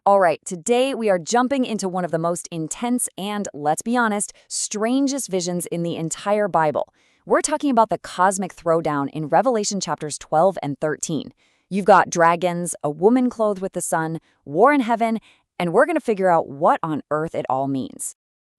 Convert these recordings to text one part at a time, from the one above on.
All right, today we are jumping into one of the most intense and, let's be honest, strangest visions in the entire Bible. We're talking about the cosmic throwdown in Revelation chapters 12 and 13. You've got dragons, a woman clothed with the sun, war in heaven, and we're going to figure out what on earth it all means.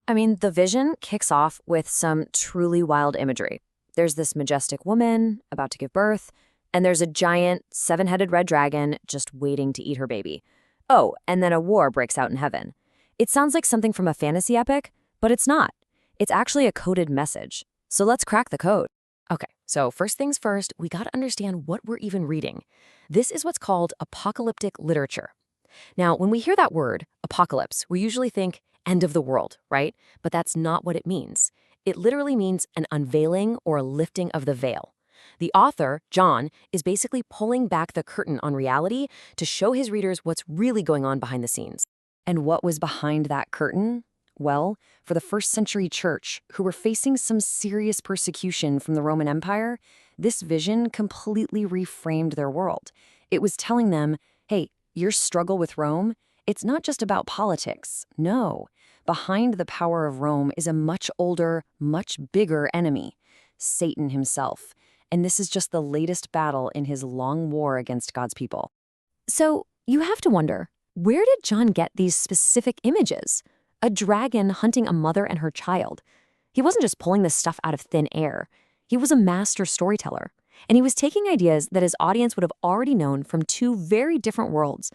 I mean, the vision kicks off with some truly wild imagery. There's this majestic woman about to give birth, and there's a giant, seven-headed red dragon just waiting to eat her baby. Oh, and then a war breaks out in heaven. It sounds like something from a fantasy epic, but it's not. It's actually a coded message. So let's crack the code. Okay, so first things first, we gotta understand what we're even reading. This is what's called apocalyptic literature. Now, when we hear that word, apocalypse, we usually think end of the world, right? But that's not what it means. It literally means an unveiling or a lifting of the veil. The author, John, is basically pulling back the curtain on reality to show his readers what's really going on behind the scenes. And what was behind that curtain? Well, for the first century church, who were facing some serious persecution from the Roman Empire, this vision completely reframed their world. It was telling them, hey, your struggle with Rome, it's not just about politics. No, behind the power of Rome is a much older, much bigger enemy, Satan himself. And this is just the latest battle in his long war against God's people. So you have to wonder, where did John get these specific images? A dragon hunting a mother and her child. He wasn't just pulling this stuff out of thin air. He was a master storyteller. And he was taking ideas that his audience would have already known from two very different worlds.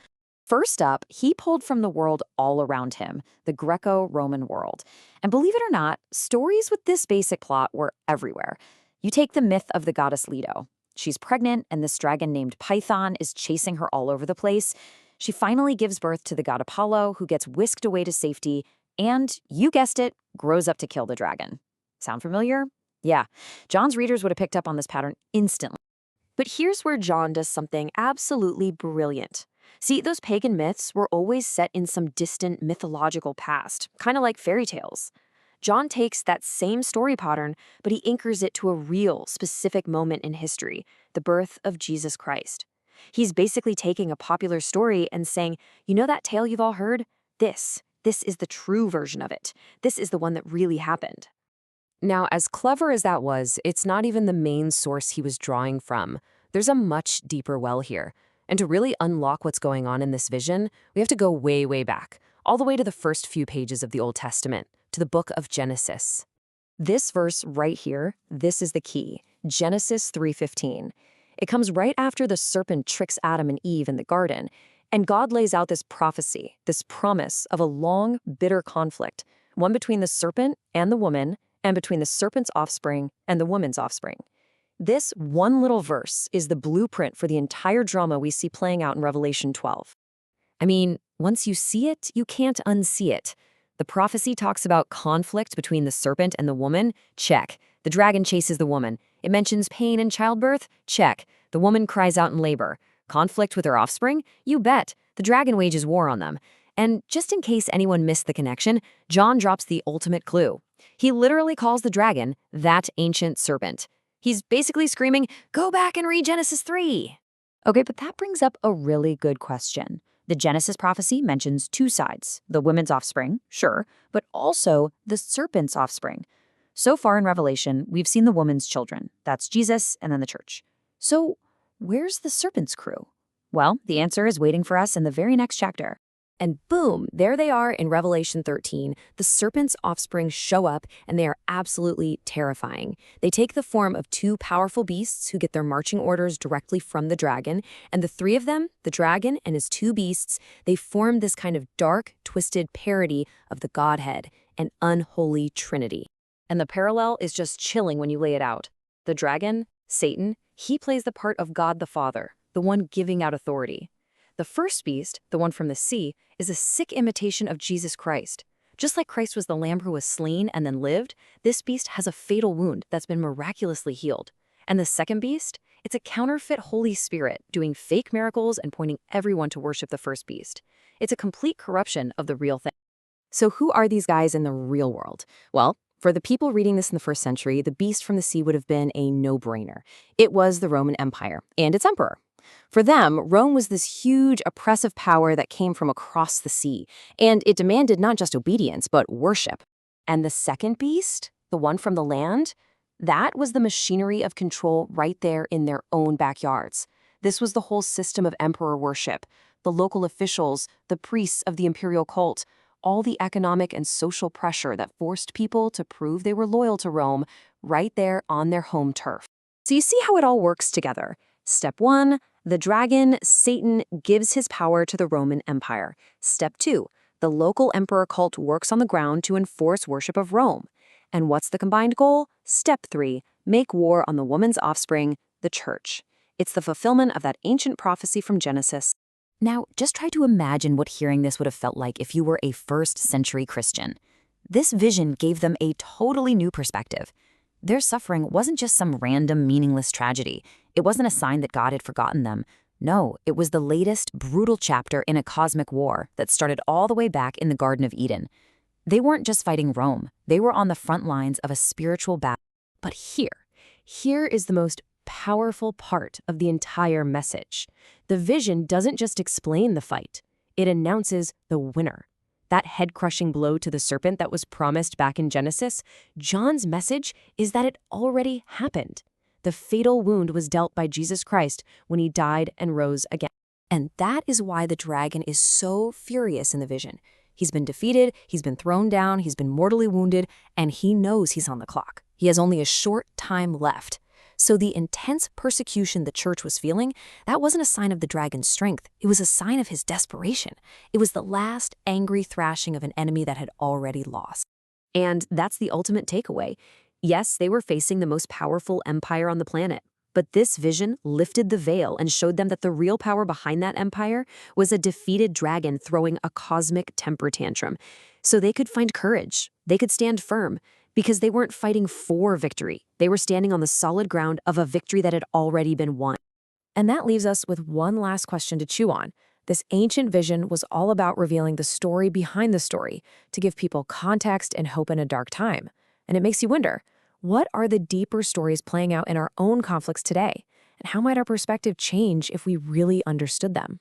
First up, he pulled from the world all around him, the Greco-Roman world. And believe it or not, stories with this basic plot were everywhere. You take the myth of the goddess Leto. She's pregnant, and this dragon named Python is chasing her all over the place. She finally gives birth to the god Apollo, who gets whisked away to safety, and, you guessed it, grows up to kill the dragon. Sound familiar? Yeah, John's readers would have picked up on this pattern instantly. But here's where John does something absolutely brilliant. See, those pagan myths were always set in some distant mythological past, kind of like fairy tales. John takes that same story pattern, but he anchors it to a real, specific moment in history, the birth of Jesus Christ. He's basically taking a popular story and saying, you know that tale you've all heard? This is the true version of it. This is the one that really happened. Now, as clever as that was, it's not even the main source he was drawing from. There's a much deeper well here. And to really unlock what's going on in this vision, we have to go way, way back, all the way to the first few pages of the Old Testament, to the book of Genesis. This verse right here, this is the key, Genesis 3:15. It comes right after the serpent tricks Adam and Eve in the garden, and God lays out this prophecy, this promise of a long, bitter conflict, one between the serpent and the woman, and between the serpent's offspring and the woman's offspring. This one little verse is the blueprint for the entire drama we see playing out in Revelation 12. I mean, once you see it, you can't unsee it. The prophecy talks about conflict between the serpent and the woman. Check. The dragon chases the woman. It mentions pain in childbirth. Check. The woman cries out in labor. Conflict with her offspring? You bet. The dragon wages war on them. And just in case anyone missed the connection, John drops the ultimate clue. He literally calls the dragon that ancient serpent. He's basically screaming, go back and read Genesis 3. Okay, but that brings up a really good question. The Genesis prophecy mentions two sides, the woman's offspring, sure, but also the serpent's offspring. So far in Revelation, we've seen the woman's children. That's Jesus and then the church. So where's the serpent's crew? Well, the answer is waiting for us in the very next chapter. And boom, there they are in Revelation 13. The serpent's offspring show up, and they are absolutely terrifying. They take the form of two powerful beasts who get their marching orders directly from the dragon, and the three of them, the dragon and his two beasts, they form this kind of dark, twisted parody of the Godhead, an unholy trinity. And the parallel is just chilling when you lay it out. The dragon, Satan, he plays the part of God the Father, the one giving out authority. The first beast, the one from the sea, is a sick imitation of Jesus Christ. Just like Christ was the lamb who was slain and then lived, this beast has a fatal wound that's been miraculously healed. And the second beast? It's a counterfeit Holy Spirit doing fake miracles and pointing everyone to worship the first beast. It's a complete corruption of the real thing. So who are these guys in the real world? Well, for the people reading this in the first century, the beast from the sea would have been a no-brainer. It was the Roman Empire and its emperor. For them, Rome was this huge, oppressive power that came from across the sea, and it demanded not just obedience, but worship. And the second beast, the one from the land, that was the machinery of control right there in their own backyards. This was the whole system of emperor worship, the local officials, the priests of the imperial cult, all the economic and social pressure that forced people to prove they were loyal to Rome right there on their home turf. So you see how it all works together. Step 1, the dragon, Satan, gives his power to the Roman Empire. Step 2, the local emperor cult works on the ground to enforce worship of Rome. And what's the combined goal? Step 3, make war on the woman's offspring, the church. It's the fulfillment of that ancient prophecy from Genesis. Now, just try to imagine what hearing this would have felt like if you were a first-century Christian. This vision gave them a totally new perspective. Their suffering wasn't just some random, meaningless tragedy. It wasn't a sign that God had forgotten them. No, it was the latest, brutal chapter in a cosmic war that started all the way back in the Garden of Eden. They weren't just fighting Rome. They were on the front lines of a spiritual battle. But here is the most powerful part of the entire message. The vision doesn't just explain the fight. It announces the winner. That head-crushing blow to the serpent that was promised back in Genesis, John's message is that it already happened. The fatal wound was dealt by Jesus Christ when he died and rose again. And that is why the dragon is so furious in the vision. He's been defeated, he's been thrown down, he's been mortally wounded, and he knows he's on the clock. He has only a short time left. So the intense persecution the church was feeling, that wasn't a sign of the dragon's strength. It was a sign of his desperation. It was the last angry thrashing of an enemy that had already lost. And that's the ultimate takeaway. Yes, they were facing the most powerful empire on the planet, but this vision lifted the veil and showed them that the real power behind that empire was a defeated dragon throwing a cosmic temper tantrum. So they could find courage. They could stand firm. Because they weren't fighting for victory. They were standing on the solid ground of a victory that had already been won. And that leaves us with one last question to chew on. This ancient vision was all about revealing the story behind the story, to give people context and hope in a dark time. And it makes you wonder, what are the deeper stories playing out in our own conflicts today? And how might our perspective change if we really understood them?